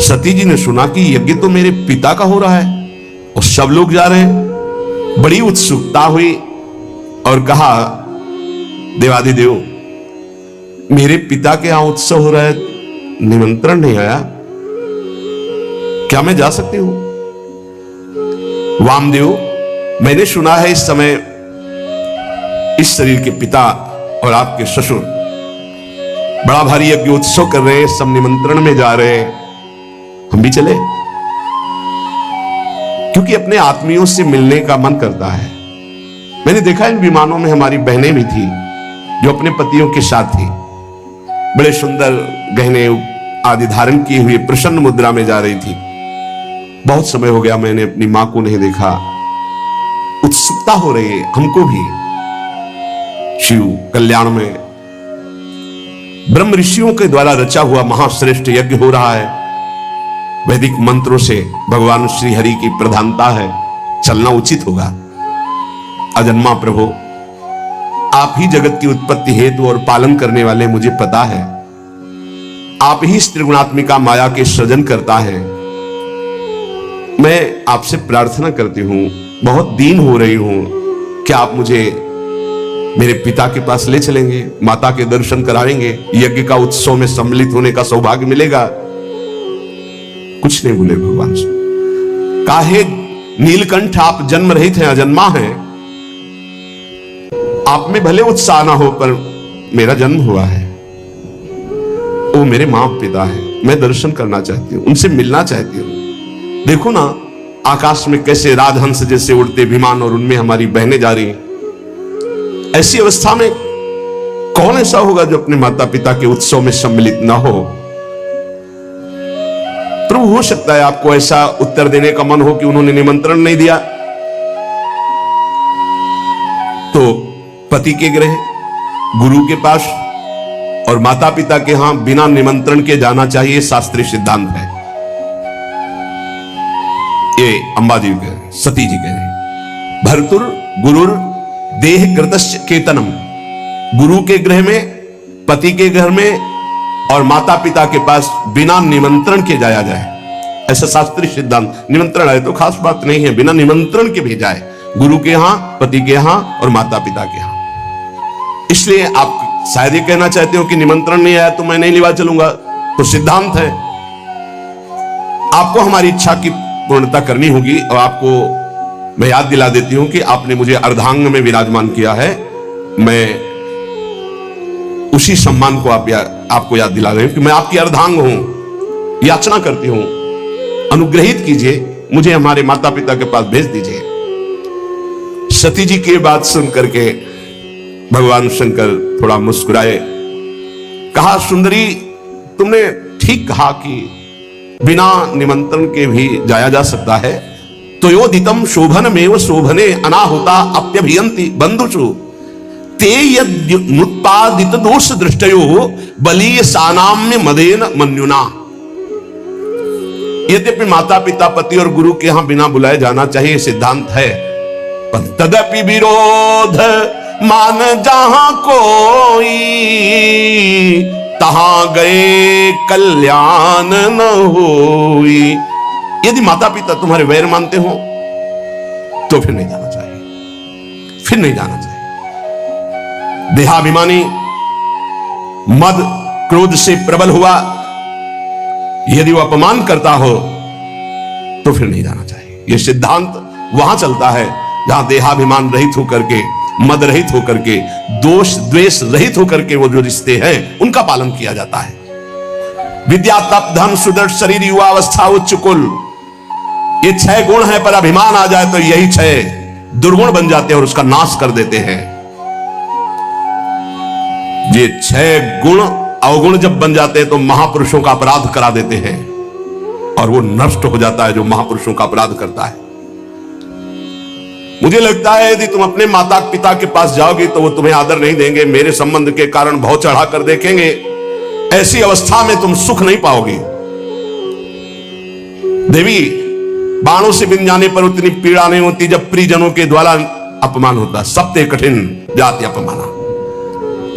सती जी ने सुना कि यज्ञ तो मेरे पिता का हो रहा है और सब लोग जा रहे हैं। बड़ी उत्सुकता हुई और कहा, देवाधिदेव, मेरे पिता के यहां उत्सव हो रहा है, निमंत्रण नहीं आया, क्या मैं जा सकती हूं? वामदेव, मैंने सुना है इस समय इस शरीर के पिता और आपके ससुर बड़ा भारी यज्ञ उत्सव कर रहे हैं, सब निमंत्रण में जा रहे हैं, हम भी चले? क्योंकि अपने आत्मियों से मिलने का मन करता है। मैंने देखा इन विमानों में हमारी बहनें भी थी जो अपने पतियों के साथ थी, बड़े सुंदर गहने आदि धारण किए हुए प्रसन्न मुद्रा में जा रही थी। बहुत समय हो गया मैंने अपनी मां को नहीं देखा, उत्सुकता हो रही है हमको भी। शिव कल्याण में ब्रह्म ऋषियों के द्वारा रचा हुआ महाश्रेष्ठ यज्ञ हो रहा है। वैदिक मंत्रों से भगवान श्री हरि की प्रधानता है, चलना उचित होगा। अजन्मा प्रभु, आप ही जगत की उत्पत्ति हेतु और पालन करने वाले, मुझे पता है आप ही त्रिगुणात्मिका माया के सृजन करता है। मैं आपसे प्रार्थना करती हूं, बहुत दीन हो रही हूं, क्या आप मुझे मेरे पिता के पास ले चलेंगे, माता के दर्शन कराएंगे, यज्ञ का उत्सव में सम्मिलित होने का सौभाग्य मिलेगा? कुछ नहीं बोले भगवान से। काहे नीलकंठ, आप जन्म रहित हैं, अजन्मा हैं, आप में भले उत्साह ना हो पर मेरा जन्म हुआ है, वो मेरे मां पिता है, मैं दर्शन करना चाहती हूं, उनसे मिलना चाहती हूं। देखो ना आकाश में कैसे राजहंस जैसे उड़ते विमान और उनमें हमारी बहनें जा रही। ऐसी अवस्था में कौन ऐसा होगा जो अपने माता पिता के उत्सव में सम्मिलित ना हो? प्रभु, हो सकता है आपको ऐसा उत्तर देने का मन हो कि उन्होंने निमंत्रण नहीं दिया, तो पति के गृह, गुरु के पास और माता पिता के यहां बिना निमंत्रण के जाना चाहिए, शास्त्रीय सिद्धांत है। ये अंबा जी कह रहे, सती जी कह रहे, भर्तुर गुरुर देह कृतश्च केतनम, गुरु के गृह में, पति के घर में और माता पिता के पास बिना निमंत्रण के जाया जाए, ऐसा शास्त्रीय सिद्धांत। निमंत्रण है तो खास बात नहीं है, बिना निमंत्रण के भेजा है, गुरु के यहां, पति के यहां और माता पिता के यहां। इसलिए आप शायद ये कहना चाहते हो कि निमंत्रण नहीं आया तो मैं नहीं लिवा चलूंगा, तो सिद्धांत है, आपको हमारी इच्छा की पूर्णता करनी होगी। और आपको मैं याद दिला देती हूं कि आपने मुझे अर्धांग में विराजमान किया है, मैं उसी सम्मान को आपको याद दिला रहे हैं कि मैं आपकी अर्धांग हूं, याचना करती हूं, अनुग्रहित कीजिए, मुझे हमारे माता पिता के पास भेज दीजिए। सती जी की बात सुन करके भगवान शंकर थोड़ा मुस्कुराए, कहा, सुंदरी, तुमने ठीक कहा कि बिना निमंत्रण के भी जाया जा सकता है। तो योदितम शोभनमेव शोभने अनाहुता अप्यभियंति बंधुषु ते यदुत्पादित दोष दृष्टयो बलीय सानाम्य मदेन मन्युना। यद्यपि माता पिता, पति और गुरु के यहां बिना बुलाए जाना चाहिए, सिद्धांत है, पर तदपि विरोध मान जहां कोई, तहां गए कल्याण न होई। यदि माता पिता तुम्हारे वैर मानते हो तो फिर नहीं जाना चाहिए, फिर नहीं जाना चाहिए। देहाभिमानी मद क्रोध से प्रबल हुआ, यदि वो अपमान करता हो तो फिर नहीं जाना चाहिए। यह सिद्धांत वहां चलता है जहां देहाभिमान रहित होकर के, मद रहित होकर के, दोष द्वेष रहित होकर के वो जो रिश्ते हैं उनका पालन किया जाता है। विद्या, तप, धन, सुदृढ़ शरीर, युवावस्था, उच्च कुल, ये 6 गुण है, पर अभिमान आ जाए तो यही 6 दुर्गुण बन जाते हैं और उसका नाश कर देते हैं। ये 6 गुण अवगुण जब बन जाते हैं तो महापुरुषों का अपराध करा देते हैं और वो नष्ट हो जाता है जो महापुरुषों का अपराध करता है। मुझे लगता है यदि तुम अपने माता पिता के पास जाओगे तो वो तुम्हें आदर नहीं देंगे, मेरे संबंध के कारण बहुत चढ़ा कर देखेंगे। ऐसी अवस्था में तुम सुख नहीं पाओगे। देवी, बाणों से बिन जाने पर उतनी पीड़ा नहीं होती जब प्रियजनों के द्वारा अपमान होता। सत्य कठिन जाति अपमाना।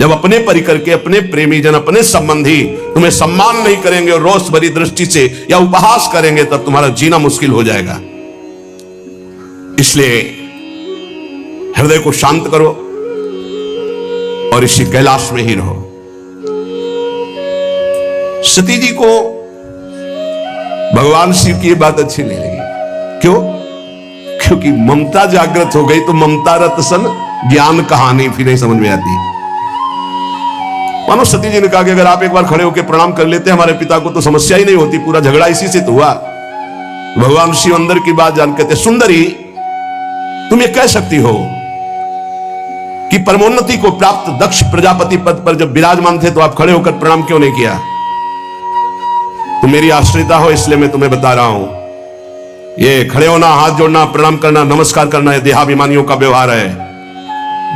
जब अपने परिकर के, अपने प्रेमी जन, अपने संबंधी तुम्हें सम्मान नहीं करेंगे और रोष भरी दृष्टि से या उपहास करेंगे, तब तुम्हारा जीना मुश्किल हो जाएगा। इसलिए हृदय को शांत करो और इसी कैलाश में ही रहो। सती जी को भगवान शिव की बात अच्छी नहीं लगी। क्यों? क्योंकि ममता जागृत हो गई तो ममता रत सन ज्ञान कहानी फिर नहीं समझ में आती। मानो सती जी ने कहा कि अगर आप एक बार खड़े होकर प्रणाम कर लेते हमारे पिता को तो समस्या ही नहीं होती, पूरा झगड़ा इसी से तो हुआ। भगवान शिव अंदर की बात जान कहते, सुंदरी तुम ये कह सकती हो कि परमोन्नति को प्राप्त दक्ष प्रजापति पद पर जब विराजमान थे तो आप खड़े होकर प्रणाम क्यों नहीं किया? तुम मेरी आश्रिता हो इसलिए मैं तुम्हें बता रहा हूं, ये खड़े होना, हाथ जोड़ना, प्रणाम करना, नमस्कार करना, यह देहाभिमानियों का व्यवहार है।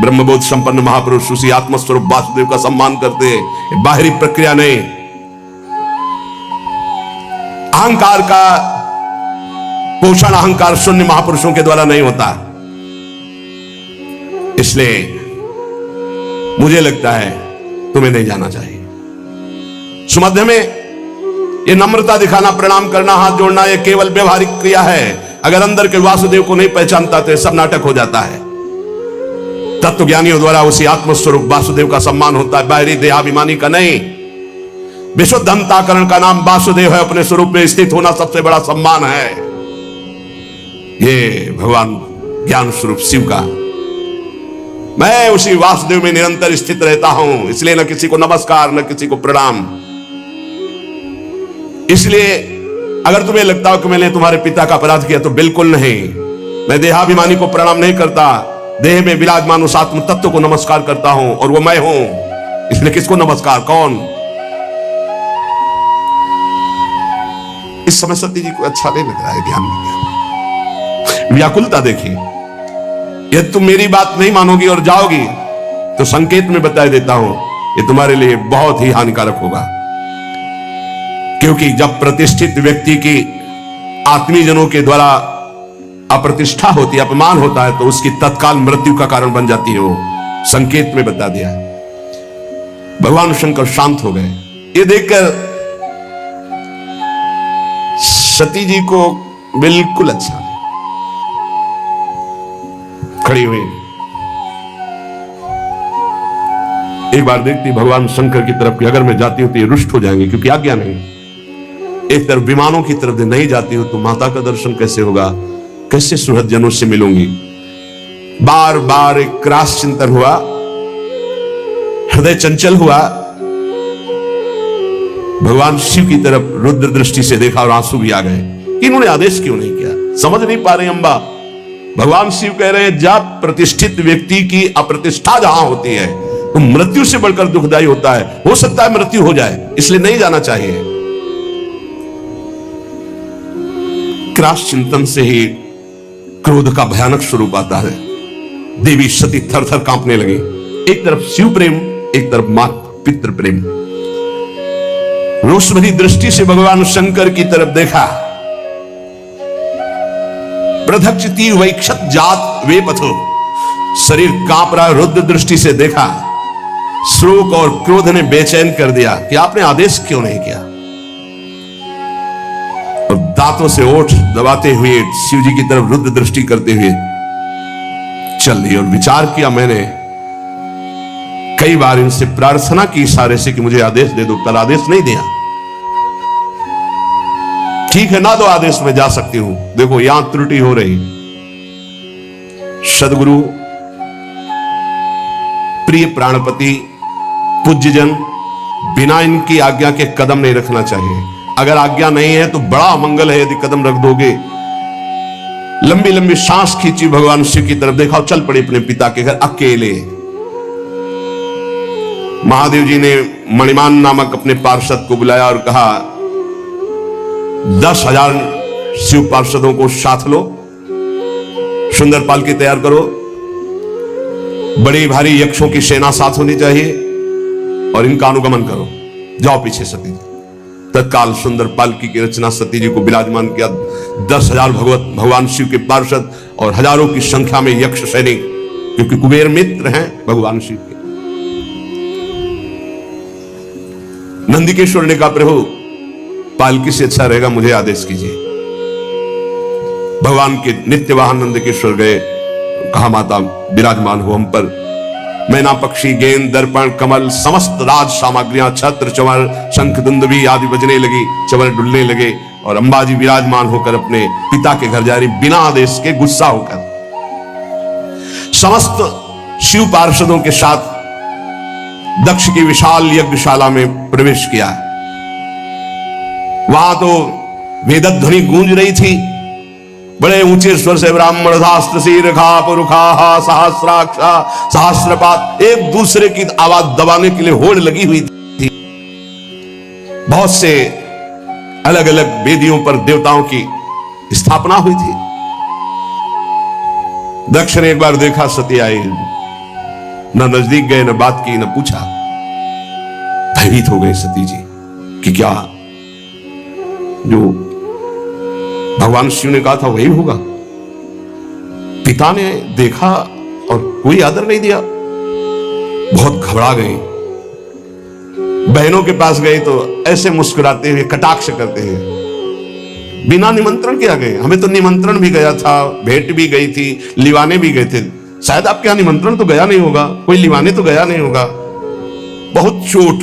ब्रह्मबोध संपन्न महापुरुष उसी आत्मस्वरूप वासुदेव का सम्मान करते हैं, बाहरी प्रक्रिया नहीं। अहंकार का पोषण अहंकार शून्य महापुरुषों के द्वारा नहीं होता। इसलिए मुझे लगता है तुम्हें नहीं जाना चाहिए। सुमध्य में ये नम्रता दिखाना, प्रणाम करना, हाथ जोड़ना, ये केवल व्यवहारिक क्रिया है। अगर अंदर के वासुदेव को नहीं पहचानता तो सब नाटक हो जाता है। तत्वज्ञानियों द्वारा उसी आत्मस्वरूप वासुदेव का सम्मान होता है, बाहरी देहाभिमानी का नहीं। विशुद्ध अंतःकरण का नाम वासुदेव है, अपने स्वरूप में स्थित होना सबसे बड़ा सम्मान है। ये भगवान ज्ञान स्वरूप शिव का, मैं उसी वासुदेव में निरंतर स्थित रहता हूं, इसलिए न किसी को नमस्कार न किसी को प्रणाम। इसलिए अगर तुम्हें लगता हो कि मैंने तुम्हारे पिता का अपराध किया तो बिल्कुल नहीं। मैं देहाभिमानी को प्रणाम नहीं करता, देह में विराजमान उस आत्म तत्व को नमस्कार करता हूं और वो मैं हूं। इसलिए किसको नमस्कार? कौन? इस समय सती जी को अच्छा नहीं लग रहा है, ध्यान दीजिए। व्याकुलता देखिए। यदि तुम मेरी बात नहीं मानोगी और जाओगी तो संकेत में बता देता हूं, ये तुम्हारे लिए बहुत ही हानिकारक होगा। क्योंकि जब प्रतिष्ठित व्यक्ति की आत्मीजनों के द्वारा अप्रतिष्ठा होती है, अपमान होता है, तो उसकी तत्काल मृत्यु का कारण बन जाती है। वो संकेत में बता दिया। भगवान शंकर शांत हो गए। ये देखकर सती जी को बिल्कुल अच्छा नहीं। खड़ी हुई एक बार देखती भगवान शंकर की तरफ कि अगर मैं जाती हूं तो ये रुष्ट हो जाएंगे, क्योंकि आज्ञा नहीं। एक तरफ विमानों की तरफ नहीं जाती हूं तो माता का दर्शन कैसे होगा, कैसे सुहृद जनों से मिलूंगी। बार बार एक क्रास चिंतन हुआ, हृदय चंचल हुआ। भगवान शिव की तरफ रुद्र दृष्टि से देखा और आंसू भी आ गए। इन्होंने आदेश क्यों नहीं किया? समझ नहीं पा रहे अम्बा। भगवान शिव कह रहे हैं जब प्रतिष्ठित व्यक्ति की अप्रतिष्ठा जहां होती है तो मृत्यु से बढ़कर दुखदायी होता है। हो सकता है मृत्यु हो जाए, इसलिए नहीं जाना चाहिए। क्रास चिंतन से ही क्रोध का भयानक स्वरूप आता है। देवी सती थर थर कांपने लगी। एक तरफ शिव प्रेम, एक तरफ मात पितृ प्रेम। रोष भरी दृष्टि से भगवान शंकर की तरफ देखा। प्रधक्षति वैक्षत जात वे पथो, शरीर कांप रहा। रुद्र दृष्टि से देखा। शोक और क्रोध ने बेचैन कर दिया कि आपने आदेश क्यों नहीं किया। और दांतों से ओठ दबाते हुए शिव जी की तरफ रुद्र दृष्टि करते हुए चल दी। और विचार किया मैंने, कई बार इनसे प्रार्थना की इशारे से कि मुझे आदेश दे दो, पर आदेश नहीं दिया। ठीक है ना, दो आदेश में जा सकती हूं। देखो यहां त्रुटि हो रही। सदगुरु, प्रिय प्राणपति, पूज्यजन, बिना इनकी आज्ञा के कदम नहीं रखना चाहिए। अगर आज्ञा नहीं है तो बड़ा अमंगल है यदि कदम रख दोगे। लंबी लंबी सांस खींची, भगवान शिव की तरफ देखा और चल पड़े अपने पिता के घर अकेले। महादेव जी ने मणिमान नामक अपने पार्षद को बुलाया और कहा 10,000 शिव पार्षदों को साथ लो, सुंदर पालकी तैयार करो, बड़ी भारी यक्षों की सेना साथ होनी चाहिए और इनका अनुगमन करो। जाओ पीछे सती। तत्काल सुंदर पालकी की रचना सती जी को विराजमान किया। 10,000 भगवान शिव के पार्षद और हजारों की संख्या में यक्ष सैनिक, क्योंकि कुबेर मित्र हैं भगवान शिव के। नंदिकेश्वर ने कहा प्रभु पालकी से अच्छा रहेगा मुझे आदेश कीजिए। भगवान के नित्य वाहन नंदिकेश्वर गए, कहा माता विराजमान हो हम पर। मैना पक्षी गेंद दर्पण कमल समस्त राज सामग्रियां छत्र चमर शंख दुंदुभी आदि बजने लगी, चमर डुलने लगे और अंबाजी विराजमान होकर अपने पिता के घर जा रही बिना आदेश के, गुस्सा होकर। समस्त शिव पार्षदों के साथ दक्ष की विशाल यज्ञशाला में प्रवेश किया। वहां तो वेदध्वनि गूंज रही थी, बड़े ऊंचे स्वर से ब्राह्मण शास्त्र शीर्षा पुरुखा सहस्राक्षा सहस्रपात, एक दूसरे की आवाज दबाने के लिए होड़ लगी हुई थी। बहुत से अलग अलग वेदियों पर देवताओं की स्थापना हुई थी। दक्ष ने एक बार देखा सती आई, न नजदीक गए, न बात की, न पूछा। भयभीत हो गई सती जी कि क्या जो भगवान शिव ने कहा था वही होगा। पिता ने देखा और कोई आदर नहीं दिया, बहुत घबरा गई। बहनों के पास गए तो ऐसे मुस्कुराते हुए कटाक्ष करते हैं, बिना निमंत्रण के आ गए। हमें तो निमंत्रण भी गया था, भेंट भी गई थी, लिवाने भी गए थे, शायद आपके यहां निमंत्रण तो गया नहीं होगा, कोई लिवाने तो गया नहीं होगा। बहुत चोट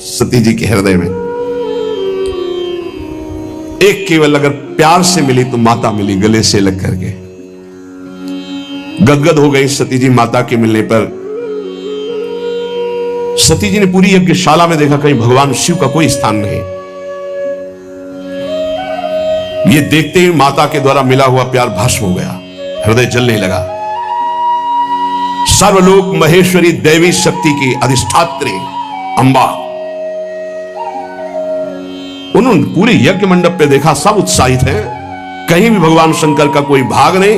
सती जी के हृदय में। एक केवल अगर प्यार से मिली तो माता मिली, गले से लग करके। गदगद हो गई सती जी माता के मिलने पर। सती जी ने पूरी यज्ञशाला में देखा कहीं भगवान शिव का कोई स्थान नहीं। ये देखते ही माता के द्वारा मिला हुआ प्यार भस्म हो गया, हृदय जलने लगा। सर्वलोक महेश्वरी देवी शक्ति की अधिष्ठात्री अंबा, उन्होंने पूरे यज्ञ मंडप पे देखा, सब उत्साहित हैं, कहीं भी भगवान शंकर का कोई भाग नहीं।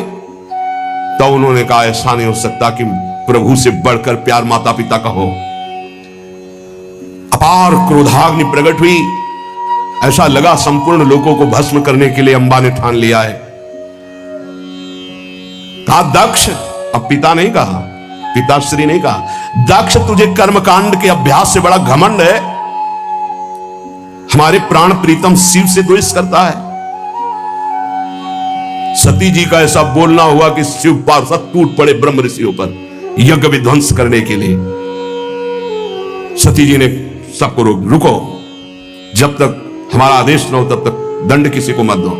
तो उन्होंने कहा ऐसा नहीं हो सकता कि प्रभु से बढ़कर प्यार माता पिता का हो। अपार क्रोधाग्नि प्रकट हुई, ऐसा लगा संपूर्ण लोगों को भस्म करने के लिए अंबा ने ठान लिया है। कहा दक्ष, अब पिता नहीं कहा, पिताश्री नहीं कहा, दक्ष तुझे कर्मकांड के अभ्यास से बड़ा घमंड है, हमारे प्राण प्रीतम शिव से द्वेष करता है। सती जी का ऐसा बोलना हुआ कि शिव पार्षद टूट पड़े ब्रह्म ऋषियों पर यज्ञ विध्वंस करने के लिए। सती जी ने सबको रुको, जब तक हमारा आदेश न हो तब तक दंड किसी को मत दो।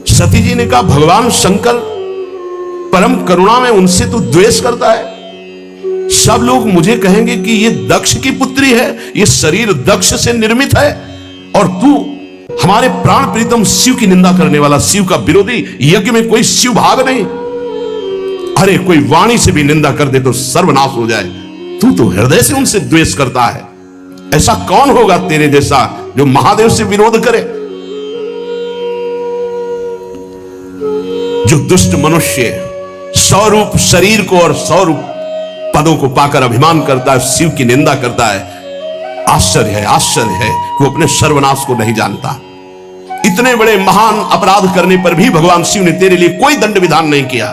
सती जी ने कहा भगवान शंकर परम करुणा में, उनसे तू द्वेष करता है। सब लोग मुझे कहेंगे कि ये दक्ष की पुत्री है, ये शरीर दक्ष से निर्मित है, और तू हमारे प्राण प्रीतम शिव की निंदा करने वाला, शिव का विरोधी, यज्ञ में कोई शिव भाग नहीं। अरे कोई वाणी से भी निंदा कर दे तो सर्वनाश हो जाए, तू तो हृदय से उनसे द्वेष करता है। ऐसा कौन होगा तेरे जैसा जो महादेव से विरोध करे। जो दुष्ट मनुष्य स्वरूप शरीर को और स्वरूप पदों को पाकर अभिमान करता है, शिव की निंदा करता है, आश्चर्य है वो अपने सर्वनाश को नहीं जानता। इतने बड़े महान अपराध करने पर भी भगवान शिव ने तेरे लिए कोई दंड विधान नहीं किया।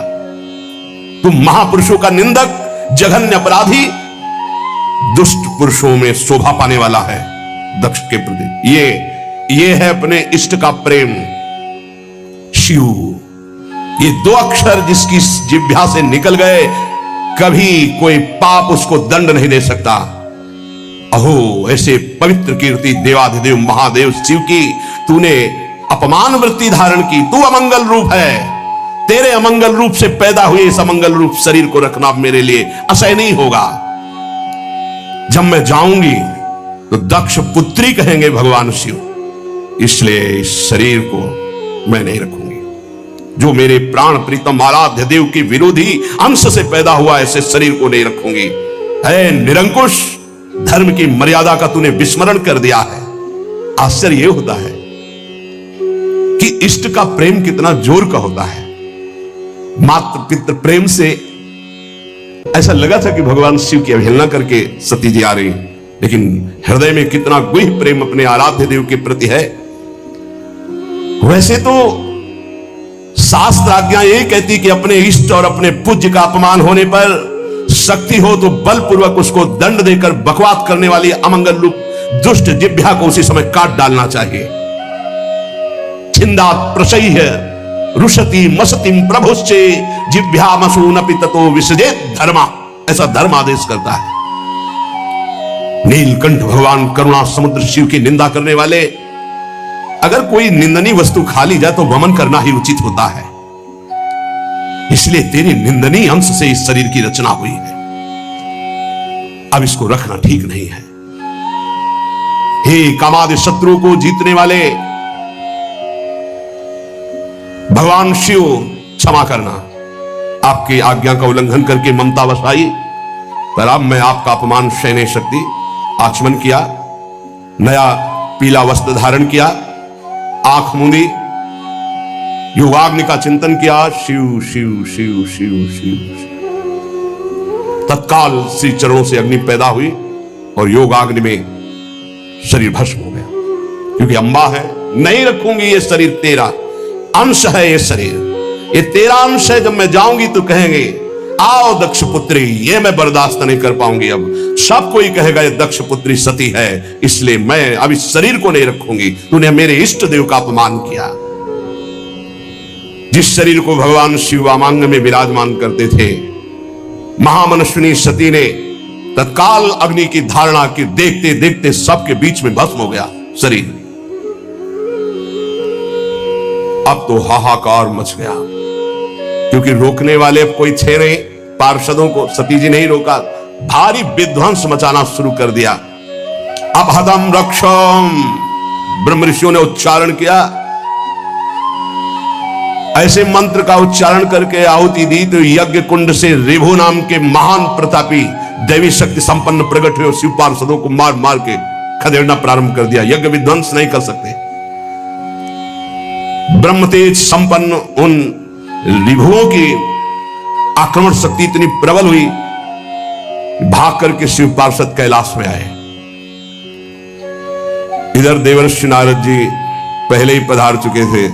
तुम महापुरुषों का निंदक, जघन्य अपराधी, दुष्ट पुरुषों में शोभा पाने वाला है दक्ष के प्रति। ये है अपने इष्ट का प्रेम, शिव। ये दो अक्षर जिसकी जिह्वा से निकल गए, कभी कोई पाप उसको दंड नहीं दे सकता। अहो ऐसे पवित्र कीर्ति देवाधिदेव महादेव शिव की तूने अपमान वृत्ति धारण की। तू अमंगल रूप है, तेरे अमंगल रूप से पैदा हुए इस अमंगल रूप शरीर को रखना मेरे लिए असह्य नहीं होगा। जब मैं जाऊंगी तो दक्ष पुत्री कहेंगे भगवान शिव, इसलिए इस शरीर को मैं नहीं रखूंगी। जो मेरे प्राण प्रीतम आराध्य देव के विरोधी अंश से पैदा हुआ ऐसे शरीर को नहीं रखूंगी। है निरंकुश, धर्म की मर्यादा का तूने विस्मरण कर दिया है। आश्चर्य यह होता है कि इष्ट का प्रेम कितना जोर का होता है। मात्र पितृ प्रेम से ऐसा लगा था कि भगवान शिव की अवहेलना करके सती जी आ रही, लेकिन हृदय में कितना गुह प्रेम अपने आराध्य देव के प्रति है। वैसे तो शास्त्र आज्ञा यही कहती कि अपने इष्ट और अपने पूज्य का अपमान होने पर शक्ति हो तो बलपूर्वक उसको दंड देकर बकवाद करने वाली अमंगल रूप दुष्ट जिह्वा को उसी समय काट डालना चाहिए। छिंदात प्रशय्य रुषति मसतिम प्रभुश्चे जिह्वामसूनपि ततो विसजेत धर्मा, ऐसा धर्म आदेश करता है। नीलकंठ भगवान करुणा समुद्र शिव की निंदा करने वाले, अगर कोई निंदनीय वस्तु खा ली जाए तो वमन करना ही उचित होता है। इसलिए तेरी निंदनीय अंश से इस शरीर की रचना हुई है, अब इसको रखना ठीक नहीं है। हे कामादि शत्रु को जीतने वाले भगवान शिव, क्षमा करना, आपकी आज्ञा का उल्लंघन करके ममता वसाई, पर अब मैं आपका अपमान सह नहीं सकती। आचमन किया, नया पीला वस्त्र धारण किया, आंख मूंदी, योगाग्नि का चिंतन किया, शिव शिव शिव शिव शिव। तत्काल श्री चरणों से अग्नि पैदा हुई और योगाग्नि में शरीर भस्म हो गया। क्योंकि अंबा है, नहीं रखूंगी ये शरीर, तेरा अंश है ये शरीर, ये तेरा अंश है। जब मैं जाऊंगी तो कहेंगे आओ दक्ष पुत्री, ये मैं बर्दाश्त नहीं कर पाऊंगी। अब सब कोई कहेगा ये दक्ष पुत्री सती है, इसलिए मैं अब इस शरीर को नहीं रखूंगी। तूने मेरे इष्ट देव का अपमान किया। जिस शरीर को भगवान शिव वामांग में विराजमान करते थे, महामनस्विनी सती ने तत्काल अग्नि की धारणा की, देखते देखते सबके बीच में भस्म हो गया शरीर। अब तो हाहाकार मच गया, क्योंकि रोकने वाले अब कोई थे नहीं। पार्षदों को सती जी ने ही रोका, भारी विध्वंस मचाना शुरू कर दिया। अब हदम रक्षम ब्रह्म ऋषियों ने उच्चारण किया, ऐसे मंत्र का उच्चारण करके आहुति दी तो यज्ञ कुंड से रिभु नाम के महान प्रतापी दैवी शक्ति संपन्न प्रकट हुए और शिव पार्षदों को मार मार के खदेड़ना प्रारंभ कर दिया। यज्ञ विध्वंस नहीं कर सकते। ब्रह्म तेज संपन्न उन रिभुओं की आक्रमण शक्ति इतनी प्रबल हुई, भाग करके शिव पार्षद कैलाश में आए। इधर देवर्षि नारद जी पहले ही पधार चुके थे।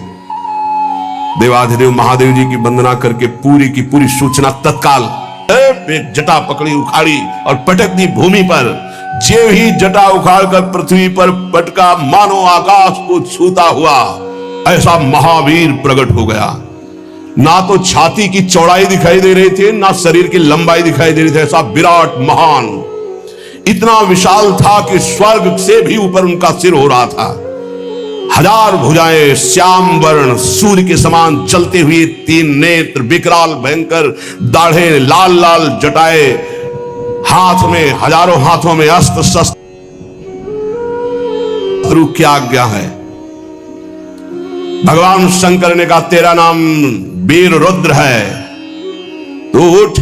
देवाधिदेव महादेव जी की वंदना करके पूरी की पूरी सूचना तत्काल जटा पकड़ी, उखाड़ी और पटक दी भूमि पर। जेव ही जटा उखाड़कर पृथ्वी पर पटका, मानो आकाश को छूता हुआ ऐसा महावीर प्रकट हो गया। ना तो छाती की चौड़ाई दिखाई दे रही थी, ना शरीर की लंबाई दिखाई दे रही थी। ऐसा विराट महान, इतना विशाल था कि स्वर्ग से भी ऊपर उनका सिर हो रहा था। हजार भुजाएं, श्याम वर्ण, सूर्य के समान चलते हुए तीन नेत्र, विकराल भयंकर दाढ़े, लाल लाल जटाए, हाथ में हजारों हाथों में अस्त्र शस्त्र। क्या आज्ञा है? भगवान शंकर ने कहा तेरा नाम वीर रुद्र है, तू उठ,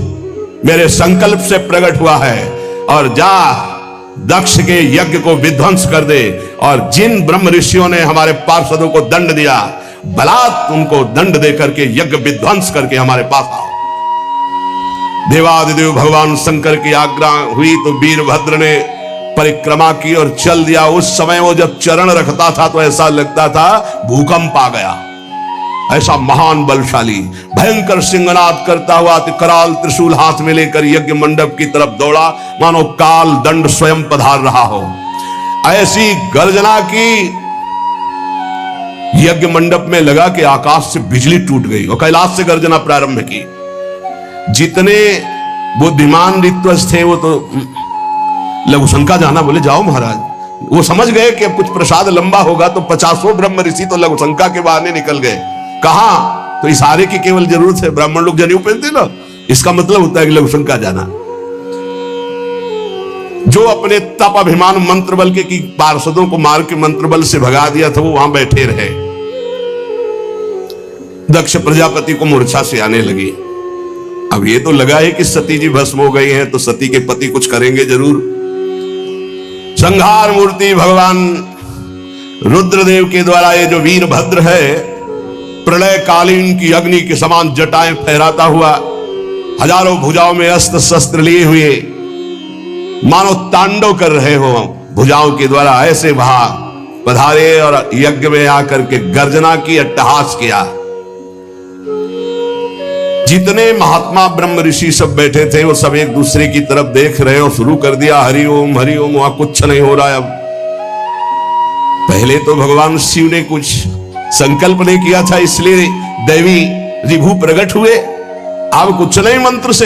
मेरे संकल्प से प्रकट हुआ है, और जा दक्ष के यज्ञ को विध्वंस कर दे। और जिन ब्रह्म ऋषियों ने हमारे पार्षदों को दंड दिया, बलात् उनको दंड देकर के यज्ञ विध्वंस करके हमारे पास आओ। देवादिदेव भगवान शंकर की आज्ञा हुई तो वीरभद्र ने परिक्रमा की और चल दिया। उस समय वो जब चरण रखता था तो ऐसा लगता था भूकंप आ गया। ऐसा महान बलशाली भयंकर सिंहनाद करता हुआ कराल त्रिशूल हाथ में लेकर यज्ञ मंडप की तरफ दौड़ा, मानो काल दंड स्वयं पधार रहा हो। ऐसी गर्जना की यज्ञ मंडप में लगा कि आकाश से बिजली टूट गई और कैलाश से गर्जना प्रारंभ की। जितने बुद्धिमान ऋत्वज थे वो तो लघुशंका जाना, बोले जाओ महाराज। वो समझ गए कि अब कुछ प्रसाद लंबा होगा तो 50 ब्रह्म ऋषि तो लघुशंका के बहाने निकल गए। कहां? तो इशारे की केवल जरूरत है। ब्राह्मण लोग जनेऊ पहनते ना, इसका मतलब होता है कि लघुशंका जाना। जो अपने तप अभिमान मंत्र बल के की पार्षदों को मार के मंत्र बल से भगा दिया था, वो वहां बैठे रहे। दक्ष प्रजापति को मूर्छा से आने लगी। अब ये तो लगा है कि सती जी भस्म हो गई हैं, तो सती के पति कुछ करेंगे जरूर। संहार मूर्ति भगवान रुद्रदेव के द्वारा ये जो वीरभद्र है, प्रलय कालीन की अग्नि के समान जटाएं फहराता हुआ, हजारों भुजाओं में अस्त्र शस्त्र लिए हुए, मानो तांडव कर रहे हो। भुजाओं के द्वारा ऐसे वहां पधारे और यज्ञ में आकर के गर्जना की, अट्टहास किया। जितने महात्मा ब्रह्म ऋषि सब बैठे थे वो सब एक दूसरे की तरफ देख रहे और शुरू कर दिया हरिओम हरिओम। वहां कुछ नहीं हो रहा है। अब पहले तो भगवान शिव ने कुछ संकल्प नहीं किया था, इसलिए दैवी रिभु प्रकट हुए। अब कुछ नहीं मंत्र से